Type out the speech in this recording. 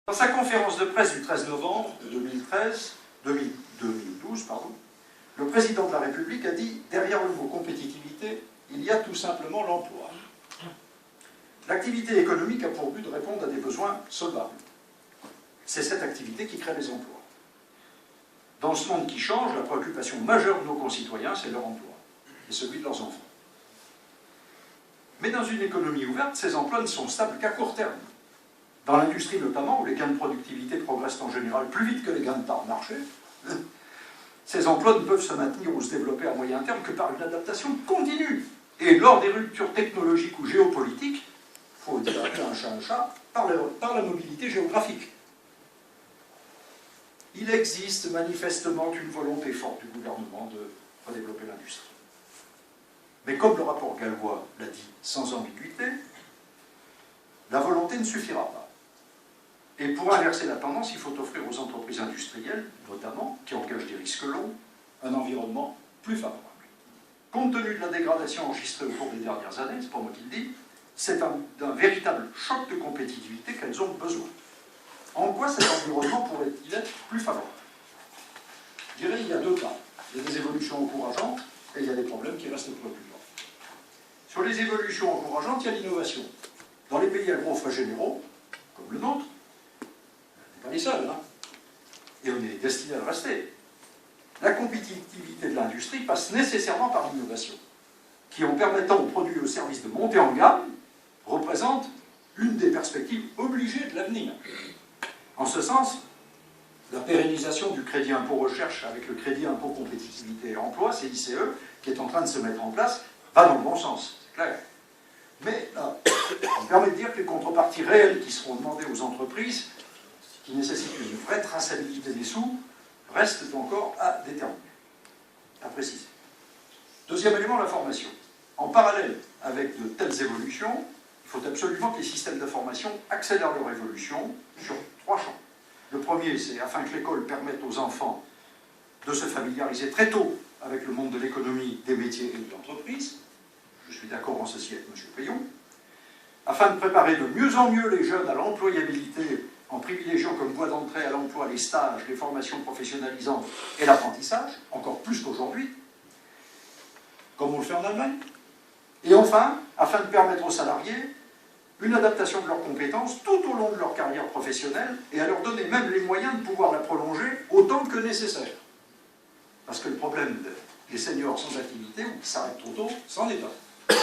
Dans sa conférence de presse du 13 novembre 2012, le président de la République a dit « Derrière le mot compétitivité, il y a tout simplement l'emploi. L'activité économique a pour but de répondre à des besoins solvables. C'est cette activité qui crée les emplois. Dans ce monde qui change, la préoccupation majeure de nos concitoyens, c'est leur emploi, et celui de leurs enfants. Mais dans une économie ouverte, ces emplois ne sont stables qu'à court terme. Dans l'industrie notamment, où les gains de productivité progressent en général plus vite que les gains de part de marché, ces emplois ne peuvent se maintenir ou se développer à moyen terme que par une adaptation continue. Et lors des ruptures technologiques ou géopolitiques, il faut dire un chat, par la mobilité géographique. Il existe manifestement une volonté forte du gouvernement de redévelopper l'industrie. Mais comme le rapport Gallois l'a dit sans ambiguïté, la volonté ne suffira pas. Et pour inverser la tendance, il faut offrir aux entreprises industrielles, notamment, qui engagent des risques longs, un environnement plus favorable. Compte tenu de la dégradation enregistrée au cours des dernières années, c'est pas moi qui le dis, c'est d'un véritable choc de compétitivité qu'elles ont besoin. En quoi cet environnement pourrait-il être plus favorable? Je dirais qu'il y a deux cas. Il y a des évolutions encourageantes et il y a des problèmes qui restent préoccupants. Sur les évolutions encourageantes, il y a l'innovation. Dans les pays à gros frais généraux, comme le nôtre, on n'est pas les seuls, hein, et on est destiné à le rester. La compétitivité de l'industrie passe nécessairement par l'innovation, qui, en permettant aux produits et aux services de monter en gamme, représente une des perspectives obligées de l'avenir. En ce sens, la pérennisation du crédit impôt recherche avec le crédit impôt compétitivité et emploi, CICE, qui est en train de se mettre en place, va dans le bon sens, c'est clair. Mais là, ça me permet de dire que les contreparties réelles qui seront demandées aux entreprises, qui nécessitent une vraie traçabilité des sous, restent encore à déterminer, à préciser. Deuxième élément, la formation. En parallèle avec de telles évolutions, il faut absolument que les systèmes d'information accélèrent leur évolution sur trois champs. Le premier, c'est afin que l'école permette aux enfants de se familiariser très tôt avec le monde de l'économie, des métiers et de l'entreprise. Je suis d'accord en ceci avec M. Payon. Afin de préparer de mieux en mieux les jeunes à l'employabilité, en privilégiant comme voie d'entrée à l'emploi les stages, les formations professionnalisantes et l'apprentissage, encore plus qu'aujourd'hui, comme on le fait en Allemagne. Et enfin, afin de permettre aux salariés une adaptation de leurs compétences tout au long de leur carrière professionnelle et à leur donner même les moyens de pouvoir la prolonger autant que nécessaire. Parce que le problème des seniors sans activité ou qui s'arrêtent trop tôt, c'en est un.